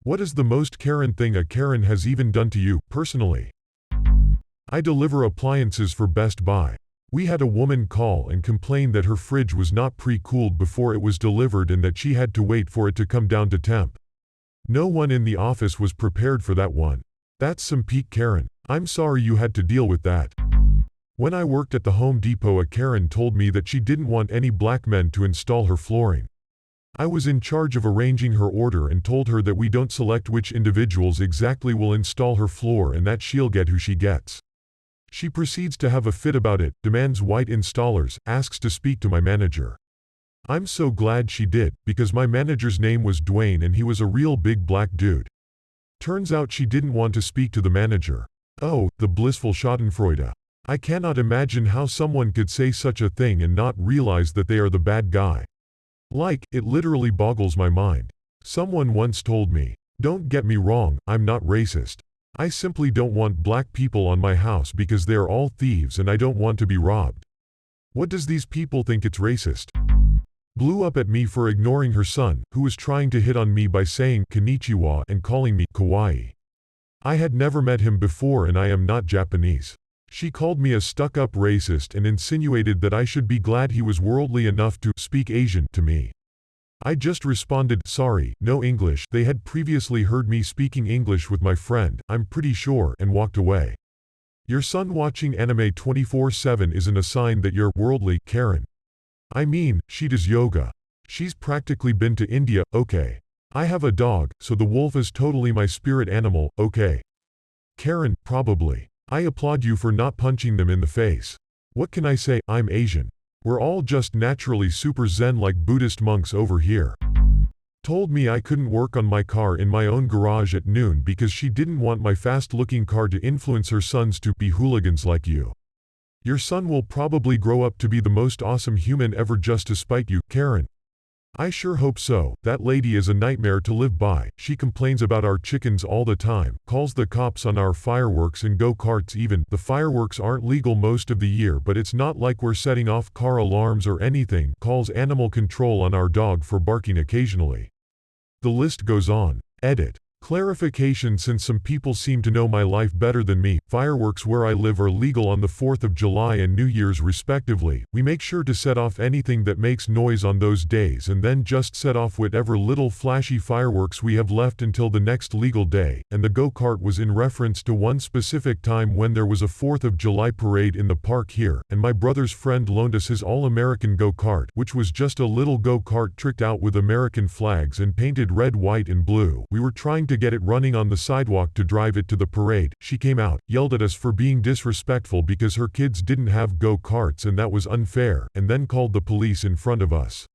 What is the most Karen thing a Karen has even done to you, personally? I deliver appliances for Best Buy. We had a woman call and complain that her fridge was not pre-cooled before it was delivered and that she had to wait for it to come down to temp. No one in the office was prepared for that one. That's some peak Karen. I'm sorry you had to deal with that. When I worked at the Home Depot, a Karen told me that she didn't want any black men to install her flooring. I was in charge of arranging her order and told her that we don't select which individuals exactly will install her floor and that she'll get who she gets. She proceeds to have a fit about it, demands white installers, asks to speak to my manager. I'm so glad she did, because my manager's name was Dwayne and he was a real big black dude. Turns out she didn't want to speak to the manager. Oh, the blissful schadenfreude. I cannot imagine how someone could say such a thing and not realize that they are the bad guy. Like, it literally boggles my mind. Someone once told me, "Don't get me wrong, I'm not racist. I simply don't want black people on my house because they are all thieves and I don't want to be robbed." What does these people think it's racist? Blew up at me for ignoring her son, who was trying to hit on me by saying konnichiwa and calling me kawaii. I had never met him before and I am not Japanese. She called me a stuck-up racist and insinuated that I should be glad he was worldly enough to speak Asian to me. I just responded, "Sorry, no English." They had previously heard me speaking English with my friend, I'm pretty sure, and walked away. Your son watching anime 24/7 isn't a sign that you're worldly, Karen. I mean, she does yoga. She's practically been to India, okay. I have a dog, so the wolf is totally my spirit animal, okay. Karen, probably. I applaud you for not punching them in the face. What can I say? I'm Asian. We're all just naturally super zen like Buddhist monks over here. Told me I couldn't work on my car in my own garage at noon because she didn't want my fast-looking car to influence her sons to be hooligans like you. Your son will probably grow up to be the most awesome human ever just to spite you, Karen. I sure hope so. That lady is a nightmare to live by. She complains about our chickens all the time, calls the cops on our fireworks and go-karts even. The fireworks aren't legal most of the year, but it's not like we're setting off car alarms or anything. Calls animal control on our dog for barking occasionally. The list goes on. Edit. Clarification: since some people seem to know my life better than me, fireworks where I live are legal on the 4th of July and New Year's respectively. We make sure to set off anything that makes noise on those days and then just set off whatever little flashy fireworks we have left until the next legal day. And the go-kart was in reference to one specific time when there was a 4th of July parade in the park here, and my brother's friend loaned us his all-American go-kart, which was just a little go-kart tricked out with American flags and painted red, white and blue. We were trying to get it running on the sidewalk to drive it to the parade. She came out, yelled at us for being disrespectful because her kids didn't have go-karts and that was unfair, and then called the police in front of us.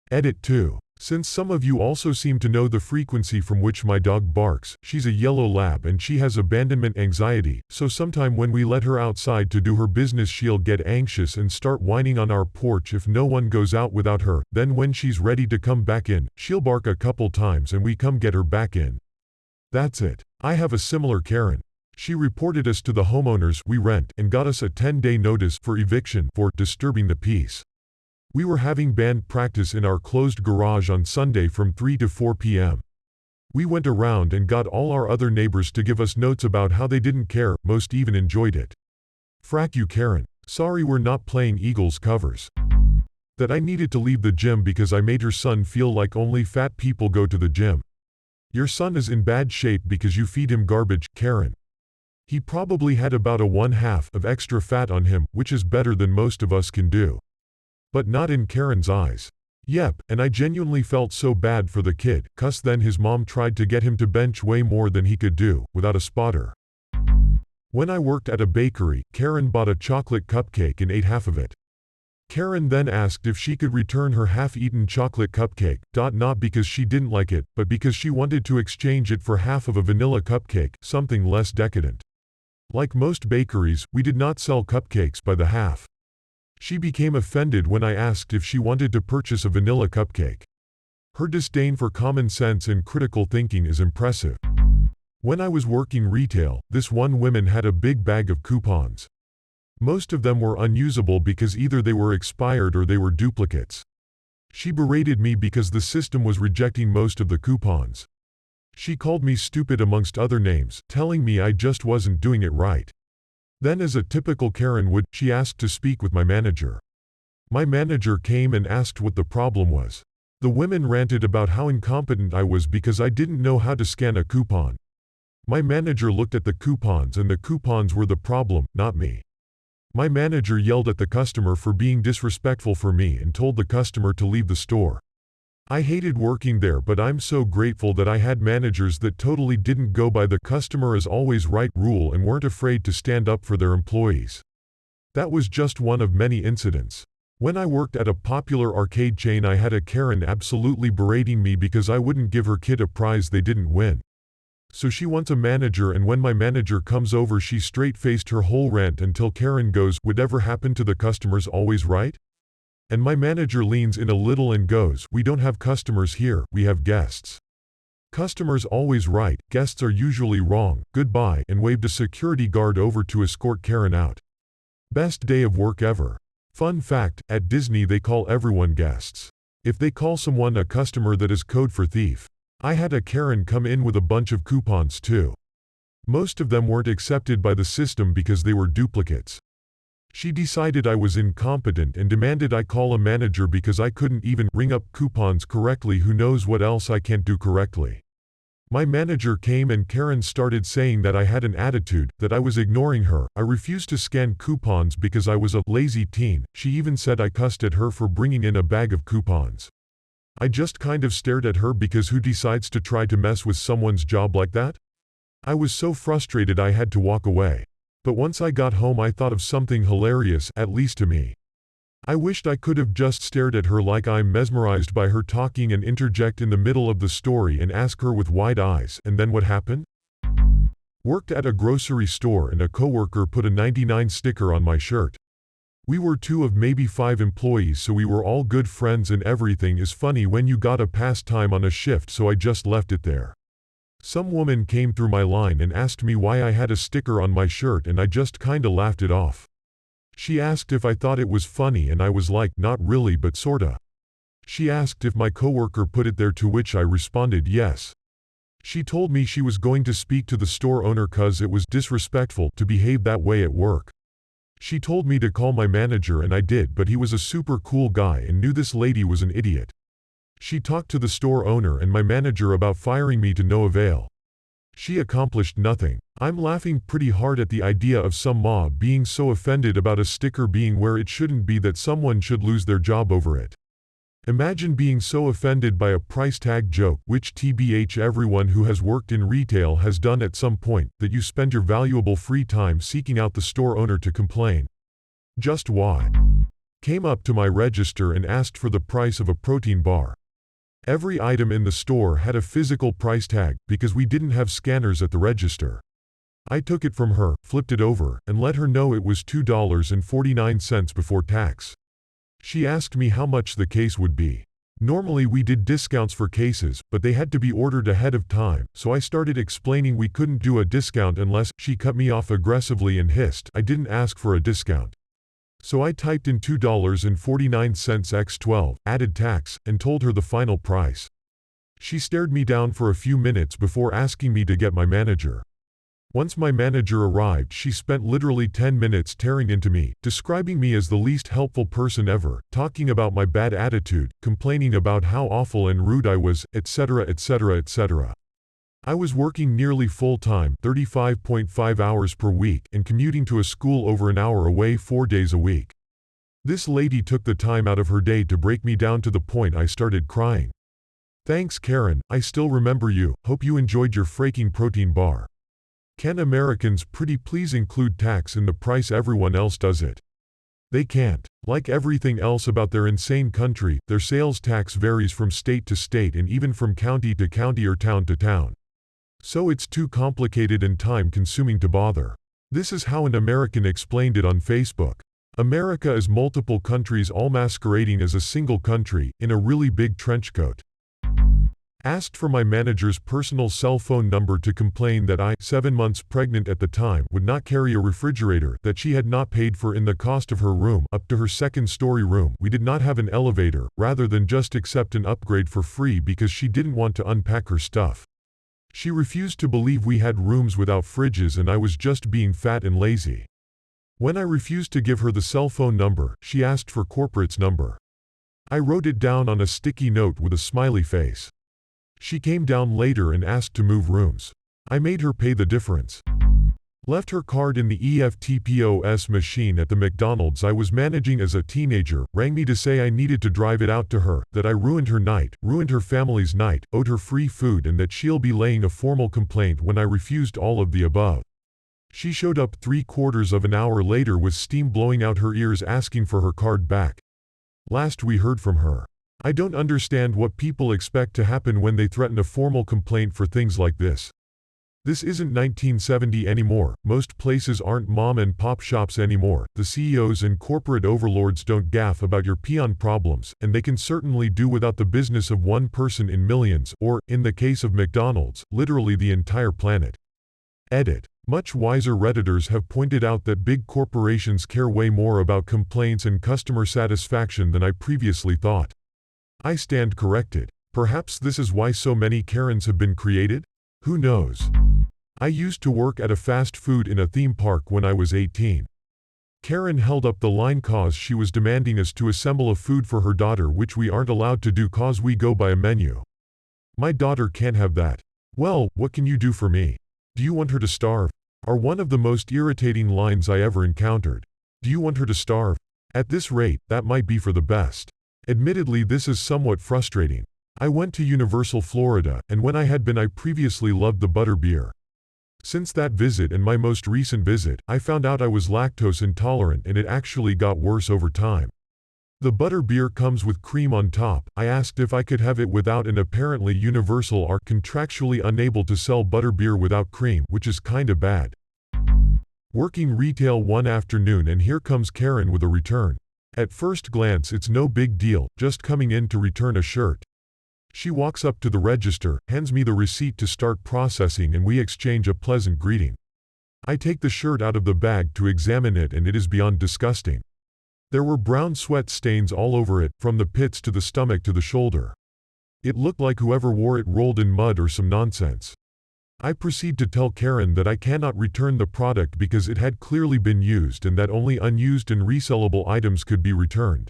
Edit 2. Since some of you also seem to know the frequency from which my dog barks, she's a yellow lab and she has abandonment anxiety, so sometime when we let her outside to do her business she'll get anxious and start whining on our porch if no one goes out without her. Then when she's ready to come back in, she'll bark a couple times and we come get her back in. That's it. I have a similar Karen. She reported us to the homeowners we rent and got us a 10-day notice for eviction for disturbing the peace. We were having band practice in our closed garage on Sunday from 3 to 4 p.m. We went around and got all our other neighbors to give us notes about how they didn't care, most even enjoyed it. Frack you, Karen. Sorry we're not playing Eagles covers. That I needed to leave the gym because I made her son feel like only fat people go to the gym. Your son is in bad shape because you feed him garbage, Karen. He probably had about a 1/2 of extra fat on him, which is better than most of us can do. But not in Karen's eyes. Yep, and I genuinely felt so bad for the kid, 'cause then his mom tried to get him to bench way more than he could do, without a spotter. When I worked at a bakery, Karen bought a chocolate cupcake and ate half of it. Karen then asked if she could return her half-eaten chocolate cupcake, not because she didn't like it, but because she wanted to exchange it for half of a vanilla cupcake, something less decadent. Like most bakeries, we did not sell cupcakes by the half. She became offended when I asked if she wanted to purchase a vanilla cupcake. Her disdain for common sense and critical thinking is impressive. When I was working retail, this one woman had a big bag of coupons. Most of them were unusable because either they were expired or they were duplicates. She berated me because the system was rejecting most of the coupons. She called me stupid amongst other names, telling me I just wasn't doing it right. Then, as a typical Karen would, she asked to speak with my manager. My manager came and asked what the problem was. The women ranted about how incompetent I was because I didn't know how to scan a coupon. My manager looked at the coupons and the coupons were the problem, not me. My manager yelled at the customer for being disrespectful for me and told the customer to leave the store. I hated working there, but I'm so grateful that I had managers that totally didn't go by the customer is always right rule and weren't afraid to stand up for their employees. That was just one of many incidents. When I worked at a popular arcade chain, I had a Karen absolutely berating me because I wouldn't give her kid a prize they didn't win. So she wants a manager, and when my manager comes over, she straight-faced her whole rant until Karen goes, "Whatever happened to the customers always right?" And my manager leans in a little and goes, "We don't have customers here, we have guests. Customers always right, guests are usually wrong, goodbye," and waved a security guard over to escort Karen out. Best day of work ever. Fun fact, at Disney they call everyone guests. If they call someone a customer, that is code for thief. I had a Karen come in with a bunch of coupons too. Most of them weren't accepted by the system because they were duplicates. She decided I was incompetent and demanded I call a manager because I couldn't even ring up coupons correctly. Who knows what else I can't do correctly. My manager came and Karen started saying that I had an attitude, that I was ignoring her. I refused to scan coupons because I was a lazy teen. She even said I cussed at her for bringing in a bag of coupons. I just kind of stared at her because who decides to try to mess with someone's job like that? I was so frustrated I had to walk away. But once I got home, I thought of something hilarious, at least to me. I wished I could have just stared at her like I'm mesmerized by her talking and interject in the middle of the story and ask her with wide eyes, "And then what happened?" Worked at a grocery store and a coworker put a 99 sticker on my shirt. We were 2 of maybe 5 employees, so we were all good friends and everything is funny when you got a pastime on a shift, so I just left it there. Some woman came through my line and asked me why I had a sticker on my shirt, and I just kinda laughed it off. She asked if I thought it was funny and I was like, "Not really, but sorta." She asked if my coworker put it there, to which I responded yes. She told me she was going to speak to the store owner cause it was disrespectful to behave that way at work. She told me to call my manager and I did, but he was a super cool guy and knew this lady was an idiot. She talked to the store owner and my manager about firing me to no avail. She accomplished nothing. I'm laughing pretty hard at the idea of some mob being so offended about a sticker being where it shouldn't be, that someone should lose their job over it. Imagine being so offended by a price tag joke, which TBH everyone who has worked in retail has done at some point, that you spend your valuable free time seeking out the store owner to complain. Just why? Came up to my register and asked for the price of a protein bar. Every item in the store had a physical price tag because we didn't have scanners at the register. I took it from her, flipped it over, and let her know it was $2.49 before tax. She asked me how much the case would be. Normally we did discounts for cases, but they had to be ordered ahead of time, so I started explaining we couldn't do a discount unless. She cut me off aggressively and hissed I didn't ask for a discount. So I typed in $2.49 x 12, added tax, and told her the final price. She stared me down for a few minutes before asking me to get my manager. Once my manager arrived, she spent literally 10 minutes tearing into me, describing me as the least helpful person ever, talking about my bad attitude, complaining about how awful and rude I was, etc., etc., etc. I was working nearly full-time, 35.5 hours per week, and commuting to a school over an hour away 4 days a week. This lady took the time out of her day to break me down to the point I started crying. Thanks, Karen, I still remember you, hope you enjoyed your freaking protein bar. Can Americans pretty please include tax in the price? Everyone else does it. They can't. Like everything else about their insane country, their sales tax varies from state to state and even from county to county or town to town. So it's too complicated and time-consuming to bother. This is how an American explained it on Facebook. America is multiple countries all masquerading as a single country, in a really big trench coat. Asked for my manager's personal cell phone number to complain that I, 7 months pregnant at the time, would not carry a refrigerator that she had not paid for in the cost of her room up to her second-story room. We did not have an elevator, rather than just accept an upgrade for free because she didn't want to unpack her stuff. She refused to believe we had rooms without fridges and I was just being fat and lazy. When I refused to give her the cell phone number, she asked for corporate's number. I wrote it down on a sticky note with a smiley face. She came down later and asked to move rooms. I made her pay the difference. Left her card in the EFTPOS machine at the McDonald's I was managing as a teenager, rang me to say I needed to drive it out to her, that I ruined her night, ruined her family's night, owed her free food and that she'll be laying a formal complaint when I refused all of the above. She showed up 3/4 of an hour later with steam blowing out her ears asking for her card back. Last we heard from her. I don't understand what people expect to happen when they threaten a formal complaint for things like this. This isn't 1970 anymore, most places aren't mom and pop shops anymore, the CEOs and corporate overlords don't gaff about your peon problems, and they can certainly do without the business of one person in millions, or, in the case of McDonald's, literally the entire planet. Edit. Much wiser Redditors have pointed out that big corporations care way more about complaints and customer satisfaction than I previously thought. I stand corrected. Perhaps this is why so many Karens have been created? Who knows? I used to work at a fast food in a theme park when I was 18. Karen held up the line cause she was demanding us to assemble a food for her daughter which we aren't allowed to do cause we go by a menu. My daughter can't have that. Well, what can you do for me? Do you want her to starve? Are one of the most irritating lines I ever encountered. Do you want her to starve? At this rate, that might be for the best. Admittedly, this is somewhat frustrating. I went to Universal Florida, and when I had been I previously loved the butterbeer. Since that visit and my most recent visit, I found out I was lactose intolerant and it actually got worse over time. The butterbeer comes with cream on top. I asked if I could have it without and apparently Universal are contractually unable to sell butterbeer without cream, which is kinda bad. Working retail one afternoon and here comes Karen with a return. At first glance it's no big deal, just coming in to return a shirt. She walks up to the register, hands me the receipt to start processing and we exchange a pleasant greeting. I take the shirt out of the bag to examine it and it is beyond disgusting. There were brown sweat stains all over it, from the pits to the stomach to the shoulder. It looked like whoever wore it rolled in mud or some nonsense. I proceed to tell Karen that I cannot return the product because it had clearly been used and that only unused and resellable items could be returned.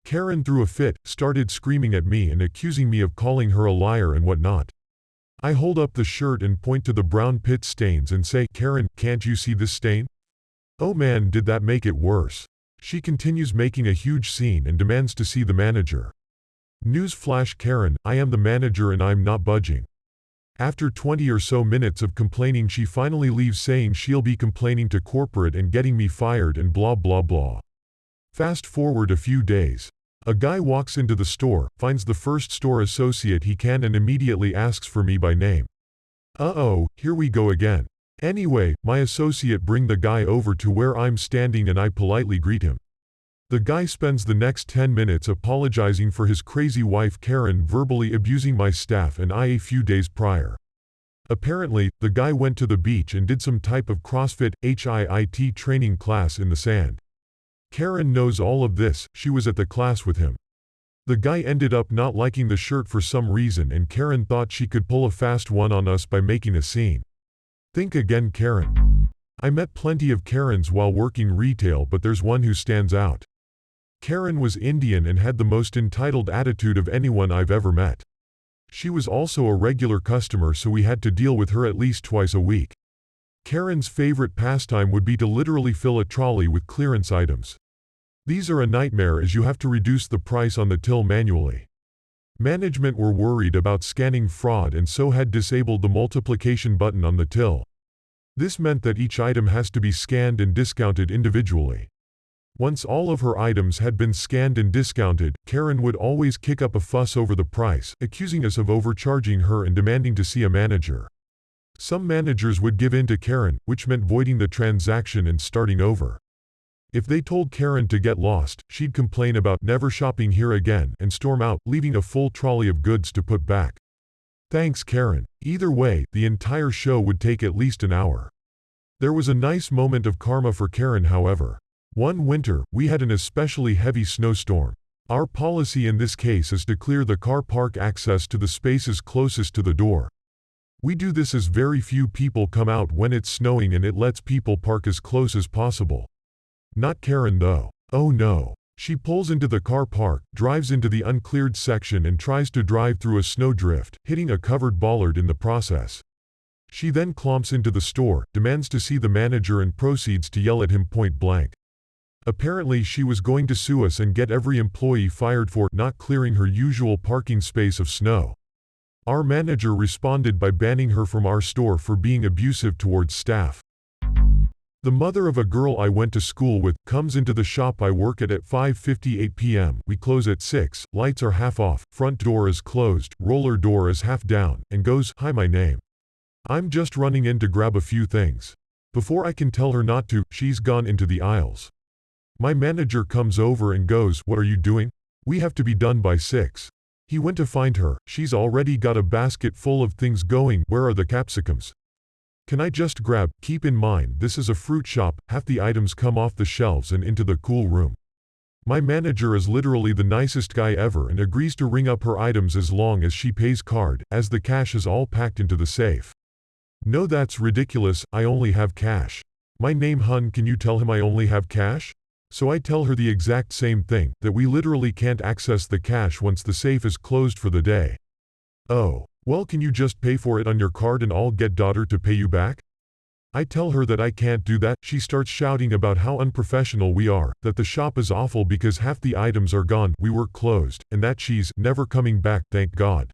Karen threw a fit, started screaming at me and accusing me of calling her a liar and whatnot. I hold up the shirt and point to the brown pit stains and say, "Karen, can't you see this stain? Oh man, did that make it worse." She continues making a huge scene and demands to see the manager. Newsflash Karen, I am the manager and I'm not budging. After 20 or so minutes of complaining she finally leaves saying she'll be complaining to corporate and getting me fired and blah blah blah. Fast forward a few days. A guy walks into the store, finds the first store associate he can and immediately asks for me by name. Uh-oh, here we go again. Anyway, my associate bring the guy over to where I'm standing and I politely greet him. The guy spends the next 10 minutes apologizing for his crazy wife Karen verbally abusing my staff and I a few days prior. Apparently, the guy went to the beach and did some type of CrossFit HIIT training class in the sand. Karen knows all of this, she was at the class with him. The guy ended up not liking the shirt for some reason and Karen thought she could pull a fast one on us by making a scene. Think again Karen. I met plenty of Karens while working retail but there's one who stands out. Karen was Indian and had the most entitled attitude of anyone I've ever met. She was also a regular customer so we had to deal with her at least twice a week. Karen's favorite pastime would be to literally fill a trolley with clearance items. These are a nightmare as you have to reduce the price on the till manually. Management were worried about scanning fraud and so had disabled the multiplication button on the till. This meant that each item has to be scanned and discounted individually. Once all of her items had been scanned and discounted, Karen would always kick up a fuss over the price, accusing us of overcharging her and demanding to see a manager. Some managers would give in to Karen, which meant voiding the transaction and starting over. If they told Karen to get lost, she'd complain about never shopping here again and storm out, leaving a full trolley of goods to put back. Thanks Karen. Either way, the entire show would take at least an hour. There was a nice moment of karma for Karen however. One winter, we had an especially heavy snowstorm. Our policy in this case is to clear the car park access to the spaces closest to the door. We do this as very few people come out when it's snowing and it lets people park as close as possible. Not Karen though. Oh no. She pulls into the car park, drives into the uncleared section and tries to drive through a snowdrift, hitting a covered bollard in the process. She then clomps into the store, demands to see the manager and proceeds to yell at him point blank. Apparently she was going to sue us and get every employee fired for not clearing her usual parking space of snow. Our manager responded by banning her from our store for being abusive towards staff. The mother of a girl I went to school with comes into the shop I work at 5:58 p.m. We close at 6, lights are half off, front door is closed, roller door is half down, and goes, "Hi, my name. I'm just running in to grab a few things." Before I can tell her not to, she's gone into the aisles. My manager comes over and goes, "What are you doing? We have to be done by 6. He went to find her, she's already got a basket full of things going, "Where are the capsicums? Can I just grab?" Keep in mind this is a fruit shop, half the items come off the shelves and into the cool room. My manager is literally the nicest guy ever and agrees to ring up her items as long as she pays card, as the cash is all packed into the safe. No, that's ridiculous, I only have cash. My name, hun, can you tell him I only have cash? So I tell her the exact same thing, that we literally can't access the cash once the safe is closed for the day. "Oh, well, can you just pay for it on your card and I'll get daughter to pay you back?" I tell her that I can't do that. She starts shouting about how unprofessional we are, that the shop is awful because half the items are gone, we were closed, and that she's never coming back, thank God.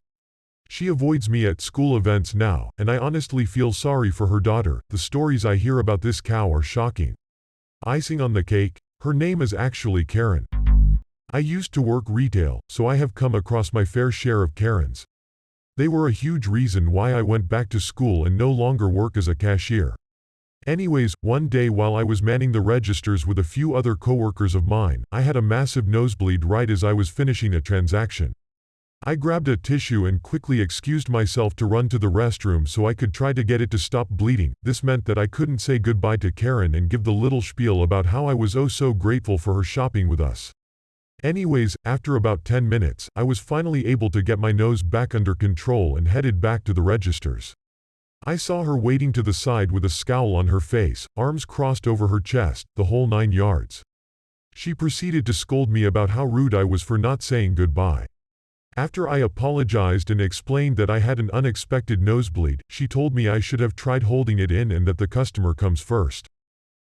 She avoids me at school events now, and I honestly feel sorry for her daughter. The stories I hear about this cow are shocking. Icing on the cake, her name is actually Karen. I used to work retail, so I have come across my fair share of Karens. They were a huge reason why I went back to school and no longer work as a cashier. Anyways, one day while I was manning the registers with a few other coworkers of mine, I had a massive nosebleed right as I was finishing a transaction. I grabbed a tissue and quickly excused myself to run to the restroom so I could try to get it to stop bleeding. This meant that I couldn't say goodbye to Karen and give the little spiel about how I was oh so grateful for her shopping with us. Anyways, after about 10 minutes, I was finally able to get my nose back under control and headed back to the registers. I saw her waiting to the side with a scowl on her face, arms crossed over her chest, the whole 9 yards. She proceeded to scold me about how rude I was for not saying goodbye. After I apologized and explained that I had an unexpected nosebleed, she told me I should have tried holding it in and that the customer comes first.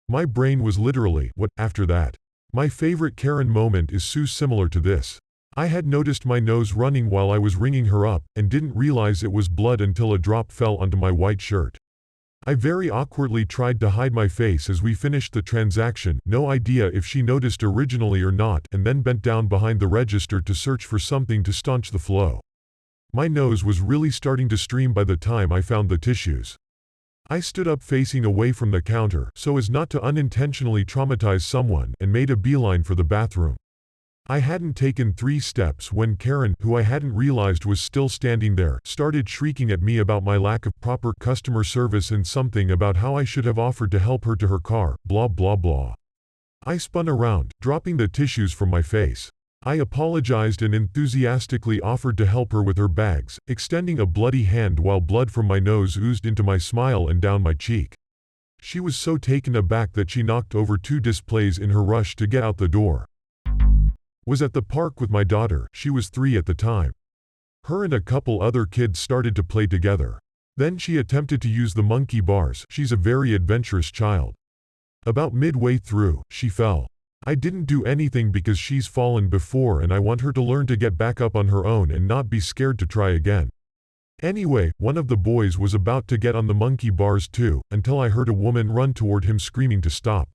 My brain was literally, what, after that? My favorite Karen moment is so similar to this. I had noticed my nose running while I was ringing her up, and didn't realize it was blood until a drop fell onto my white shirt. I very awkwardly tried to hide my face as we finished the transaction, no idea if she noticed originally or not, and then bent down behind the register to search for something to staunch the flow. My nose was really starting to stream by the time I found the tissues. I stood up facing away from the counter so as not to unintentionally traumatize someone and made a beeline for the bathroom. I hadn't taken 3 steps when Karen, who I hadn't realized was still standing there, started shrieking at me about my lack of proper customer service and something about how I should have offered to help her to her car, blah blah blah. I spun around, dropping the tissues from my face. I apologized and enthusiastically offered to help her with her bags, extending a bloody hand while blood from my nose oozed into my smile and down my cheek. She was so taken aback that she knocked over 2 displays in her rush to get out the door. Was at the park with my daughter, she was 3 at the time. Her and a couple other kids started to play together. Then she attempted to use the monkey bars, she's a very adventurous child. About midway through, she fell. I didn't do anything because she's fallen before and I want her to learn to get back up on her own and not be scared to try again. Anyway, one of the boys was about to get on the monkey bars too, until I heard a woman run toward him screaming to stop.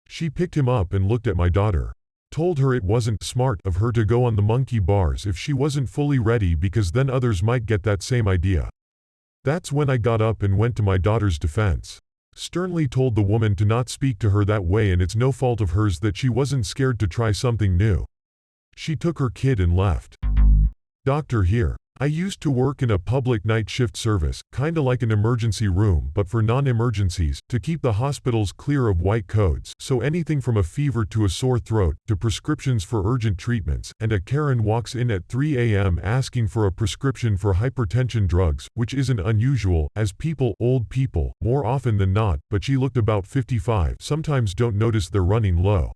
She picked him up and looked at my daughter. Told her it wasn't smart of her to go on the monkey bars if she wasn't fully ready because then others might get that same idea. That's when I got up and went to my daughter's defense. Sternly told the woman to not speak to her that way and it's no fault of hers that she wasn't scared to try something new. She took her kid and left. Doctor here. I used to work in a public night shift service, kinda like an emergency room but for non-emergencies, to keep the hospitals clear of white codes, so anything from a fever to a sore throat, to prescriptions for urgent treatments, and a Karen walks in at 3 a.m. asking for a prescription for hypertension drugs, which isn't unusual, as people, old people, more often than not, but she looked about 55, sometimes don't notice they're running low.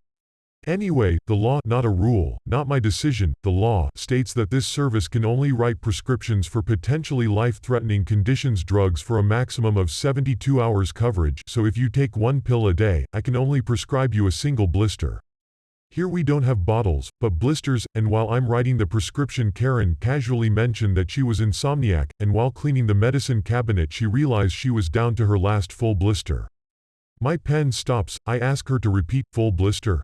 Anyway, the law, not a rule, not my decision, the law, states that this service can only write prescriptions for potentially life-threatening conditions, drugs for a maximum of 72 hours coverage, so if you take one pill a day, I can only prescribe you a single blister. Here we don't have bottles, but blisters, and while I'm writing the prescription, Karen casually mentioned that she was insomniac, and while cleaning the medicine cabinet she realized she was down to her last full blister. My pen stops, I ask her to repeat, full blister?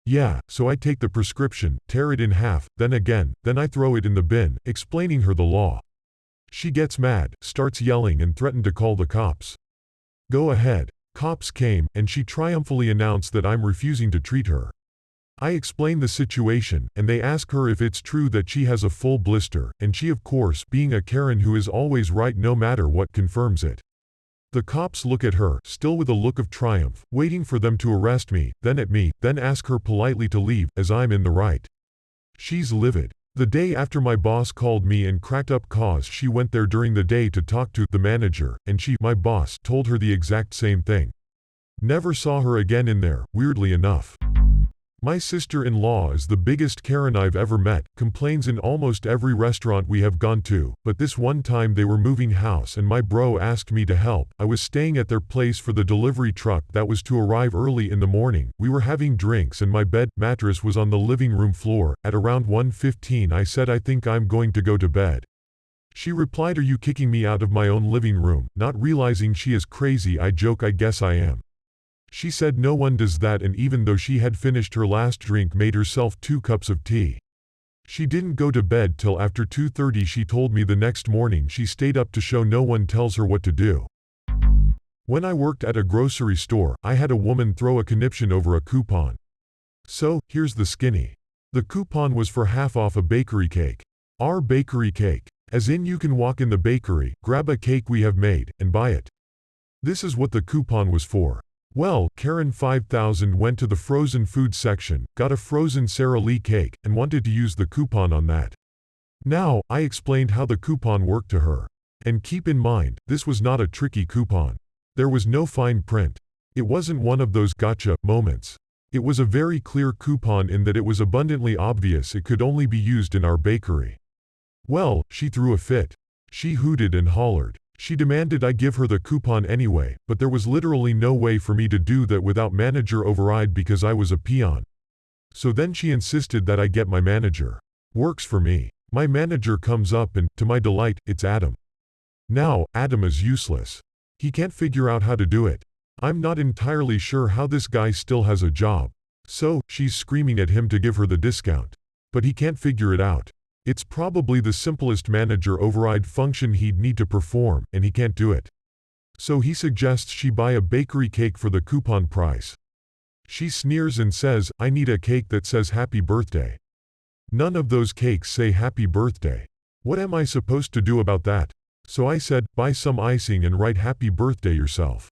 Yeah, so I take the prescription, tear it in half, then again, then I throw it in the bin, explaining her the law. She gets mad, starts yelling and threatened to call the cops. Go ahead. Cops came, and she triumphantly announced that I'm refusing to treat her. I explain the situation, and they ask her if it's true that she has a full blister, and she, of course, being a Karen who is always right no matter what, confirms it. The cops look at her, still with a look of triumph, waiting for them to arrest me, then at me, then ask her politely to leave, as I'm in the right. She's livid. The day after my boss called me and cracked up cause she went there during the day to talk to the manager, and she, my boss, told her the exact same thing. Never saw her again in there, weirdly enough. My sister-in-law is the biggest Karen I've ever met, complains in almost every restaurant we have gone to, but this one time they were moving house and my bro asked me to help. I was staying at their place for the delivery truck that was to arrive early in the morning. We were having drinks and my bed mattress was on the living room floor. At around 1:15 I said I think I'm going to go to bed. She replied, are you kicking me out of my own living room? Not realizing she is crazy, I joke, I guess I am. She said no one does that, and even though she had finished her last drink made herself 2 cups of tea. She didn't go to bed till after 2:30. She told me the next morning she stayed up to show no one tells her what to do. When I worked at a grocery store, I had a woman throw a conniption over a coupon. So, here's the skinny. The coupon was for half off a bakery cake. Our bakery cake. As in you can walk in the bakery, grab a cake we have made, and buy it. This is what the coupon was for. Well, Karen 5000 went to the frozen food section, got a frozen Sara Lee cake, and wanted to use the coupon on that. Now, I explained how the coupon worked to her. And keep in mind, this was not a tricky coupon. There was no fine print. It wasn't one of those gotcha moments. It was a very clear coupon in that it was abundantly obvious it could only be used in our bakery. Well, she threw a fit. She hooted and hollered. She demanded I give her the coupon anyway, but there was literally no way for me to do that without manager override because I was a peon. So then she insisted that I get my manager. Works for me. My manager comes up and, to my delight, it's Adam. Now, Adam is useless. He can't figure out how to do it. I'm not entirely sure how this guy still has a job. So, she's screaming at him to give her the discount. But he can't figure it out. It's probably the simplest manager override function he'd need to perform, and he can't do it. So he suggests she buy a bakery cake for the coupon price. She sneers and says, I need a cake that says happy birthday. None of those cakes say happy birthday. What am I supposed to do about that? So I said, buy some icing and write happy birthday yourself.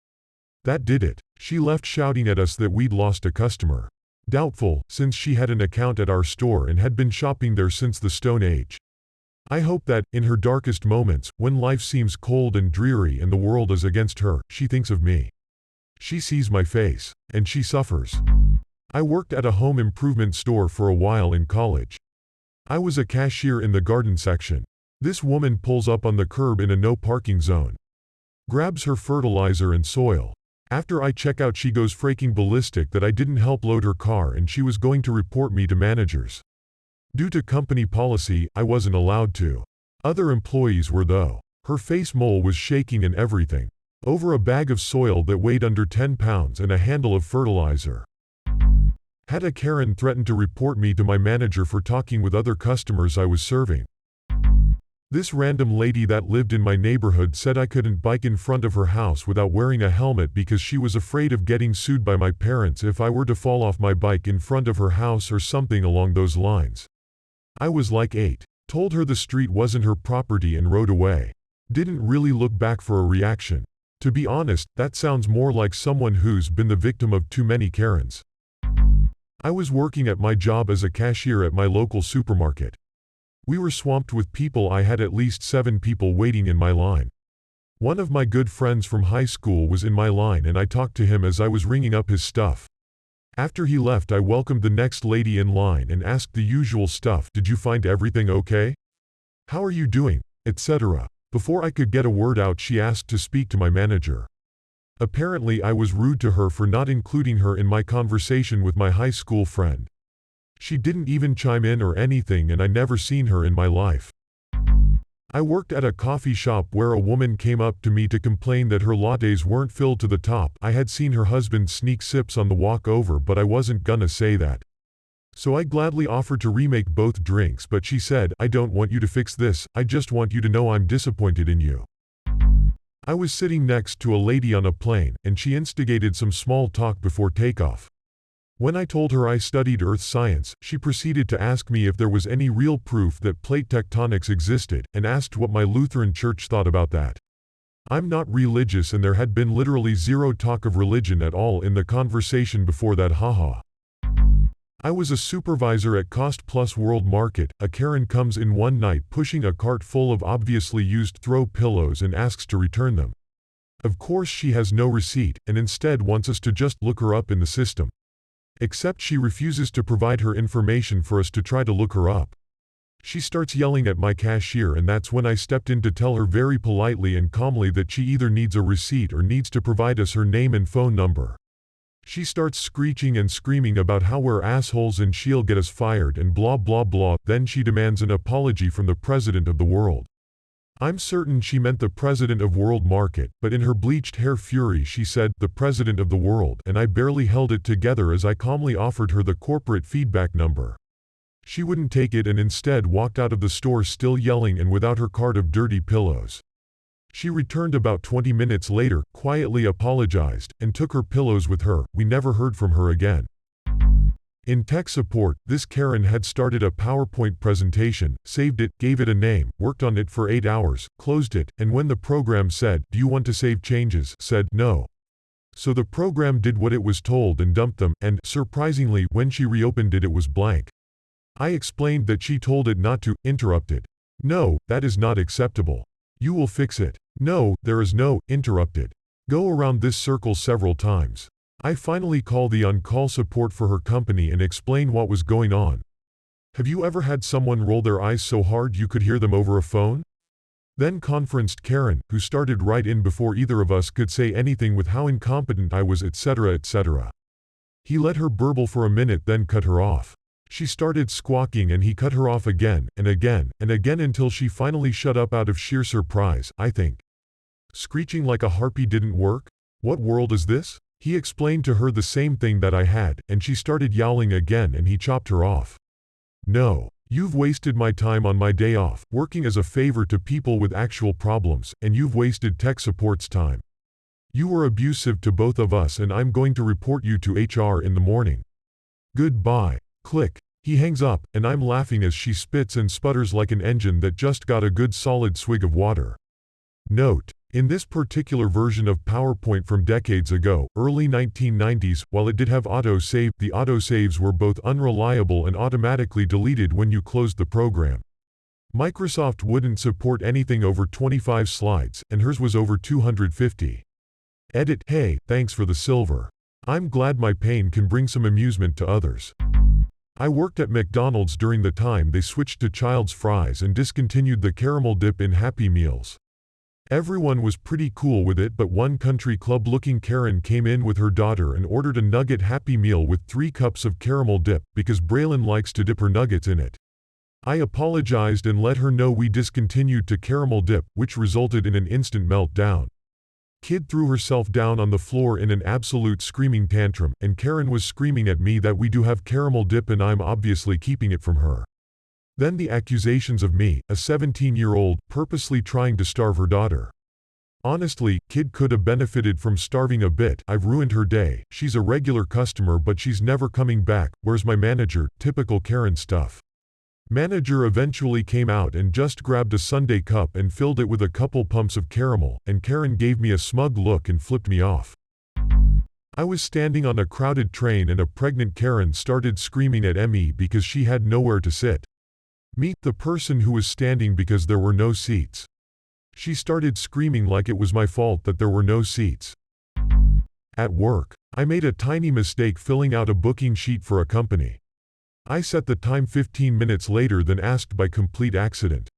That did it. She left shouting at us that we'd lost a customer. Doubtful, since she had an account at our store and had been shopping there since the Stone Age. I hope that, in her darkest moments, when life seems cold and dreary and the world is against her, she thinks of me. She sees my face, and she suffers. I worked at a home improvement store for a while in college. I was a cashier in the garden section. This woman pulls up on the curb in a no parking zone. Grabs her fertilizer and soil. After I check out she goes freaking ballistic that I didn't help load her car and she was going to report me to managers. Due to company policy, I wasn't allowed to. Other employees were though. Her face mole was shaking and everything. Over a bag of soil that weighed under 10 pounds and a handle of fertilizer. Had a Karen threatened to report me to my manager for talking with other customers I was serving. This random lady that lived in my neighborhood said I couldn't bike in front of her house without wearing a helmet because she was afraid of getting sued by my parents if I were to fall off my bike in front of her house or something along those lines. I was like 8. Told her the street wasn't her property and rode away. Didn't really look back for a reaction. To be honest, that sounds more like someone who's been the victim of too many Karens. I was working at my job as a cashier at my local supermarket. We were swamped with people. I had at least 7 people waiting in my line. One of my good friends from high school was in my line and I talked to him as I was ringing up his stuff. After he left, I welcomed the next lady in line and asked the usual stuff. Did you find everything okay? How are you doing? Etc. Before I could get a word out, she asked to speak to my manager. Apparently I was rude to her for not including her in my conversation with my high school friend. She didn't even chime in or anything, and I never seen her in my life. I worked at a coffee shop where a woman came up to me to complain that her lattes weren't filled to the top. I had seen her husband sneak sips on the walk over, but I wasn't gonna say that. So I gladly offered to remake both drinks, but she said, "I don't want you to fix this, I just want you to know I'm disappointed in you." I was sitting next to a lady on a plane, and she instigated some small talk before takeoff. When I told her I studied earth science, she proceeded to ask me if there was any real proof that plate tectonics existed, and asked what my Lutheran church thought about that. I'm not religious, and there had been literally zero talk of religion at all in the conversation before that. Haha. I was a supervisor at Cost Plus World Market. A Karen comes in one night pushing a cart full of obviously used throw pillows and asks to return them. Of course she has no receipt, and instead wants us to just look her up in the system. Except she refuses to provide her information for us to try to look her up. She starts yelling at my cashier, and that's when I stepped in to tell her very politely and calmly that she either needs a receipt or needs to provide us her name and phone number. She starts screeching and screaming about how we're assholes and she'll get us fired and blah blah blah. Then she demands an apology from the president of the world. I'm certain she meant the president of World Market, but in her bleached hair fury she said, "the president of the world," and I barely held it together as I calmly offered her the corporate feedback number. She wouldn't take it and instead walked out of the store still yelling and without her cart of dirty pillows. She returned about 20 minutes later, quietly apologized, and took her pillows with her. We never heard from her again. In tech support, this Karen had started a PowerPoint presentation, saved it, gave it a name, worked on it for 8 hours, closed it, and when the program said, "Do you want to save changes?" said, "No." So the program did what it was told and dumped them, and, surprisingly, when she reopened it, it was blank. I explained that she told it not to, interrupted. "No, that is not acceptable. You will fix it." "No, there is no," interrupted. Go around this circle several times. I finally call the on-call support for her company and explain what was going on. Have you ever had someone roll their eyes so hard you could hear them over a phone? Then conferenced Karen, who started right in before either of us could say anything with how incompetent I was, etc. etc. He let her burble for a minute, then cut her off. She started squawking and he cut her off again, and again, and again until she finally shut up out of sheer surprise, I think. Screeching like a harpy didn't work? What world is this? He explained to her the same thing that I had, and she started yowling again and he chopped her off. "No. You've wasted my time on my day off, working as a favor to people with actual problems, and you've wasted tech support's time. You were abusive to both of us and I'm going to report you to HR in the morning. Goodbye." Click. He hangs up, and I'm laughing as she spits and sputters like an engine that just got a good solid swig of water. Note: in this particular version of PowerPoint from decades ago, early 1990s, while it did have autosave, the autosaves were both unreliable and automatically deleted when you closed the program. Microsoft wouldn't support anything over 25 slides, and hers was over 250. Edit: hey, thanks for the silver. I'm glad my pain can bring some amusement to others. I worked at McDonald's during the time they switched to Child's fries and discontinued the caramel dip in Happy Meals. Everyone was pretty cool with it, but one country club-looking Karen came in with her daughter and ordered a nugget Happy Meal with 3 cups of caramel dip, because Braylon likes to dip her nuggets in it. I apologized and let her know we discontinued to caramel dip, which resulted in an instant meltdown. Kid threw herself down on the floor in an absolute screaming tantrum, and Karen was screaming at me that we do have caramel dip and I'm obviously keeping it from her. Then the accusations of me, a 17-year-old, purposely trying to starve her daughter. Honestly, kid could have benefited from starving a bit. I've ruined her day. She's a regular customer but she's never coming back. Where's my manager? Typical Karen stuff. Manager eventually came out and just grabbed a sundae cup and filled it with a couple pumps of caramel, and Karen gave me a smug look and flipped me off. I was standing on a crowded train and a pregnant Karen started screaming at me because she had nowhere to sit. Meet the person who was standing because there were no seats. She started screaming like it was my fault that there were no seats. At work, I made a tiny mistake filling out a booking sheet for a company. I set the time 15 minutes later than asked by complete accident.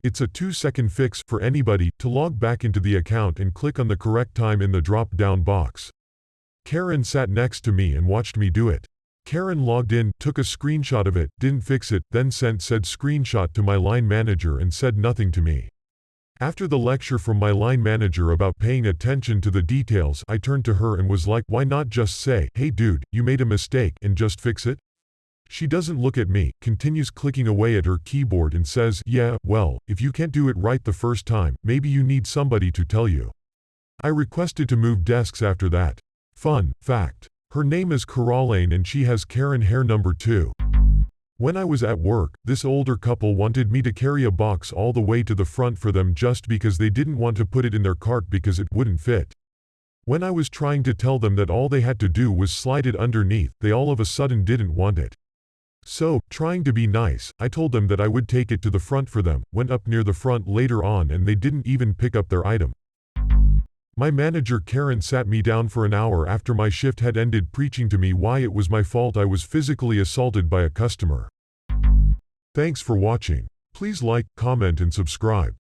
It's a 2-second fix for anybody to log back into the account and click on the correct time in the drop-down box. Karen sat next to me and watched me do it. Karen logged in, took a screenshot of it, didn't fix it, then sent said screenshot to my line manager and said nothing to me. After the lecture from my line manager about paying attention to the details, I turned to her and was like, why not just say, hey dude, you made a mistake, and just fix it? She doesn't look at me, continues clicking away at her keyboard and says, yeah, well, if you can't do it right the first time, maybe you need somebody to tell you. I requested to move desks after that. Fun fact. Her name is Caroline and she has Karen hair number 2. When I was at work, this older couple wanted me to carry a box all the way to the front for them just because they didn't want to put it in their cart because it wouldn't fit. When I was trying to tell them that all they had to do was slide it underneath, they all of a sudden didn't want it. So, trying to be nice, I told them that I would take it to the front for them, went up near the front later on and they didn't even pick up their item. My manager Karen sat me down for an hour after my shift had ended preaching to me why it was my fault I was physically assaulted by a customer. Thanks for watching. Please like, comment and subscribe.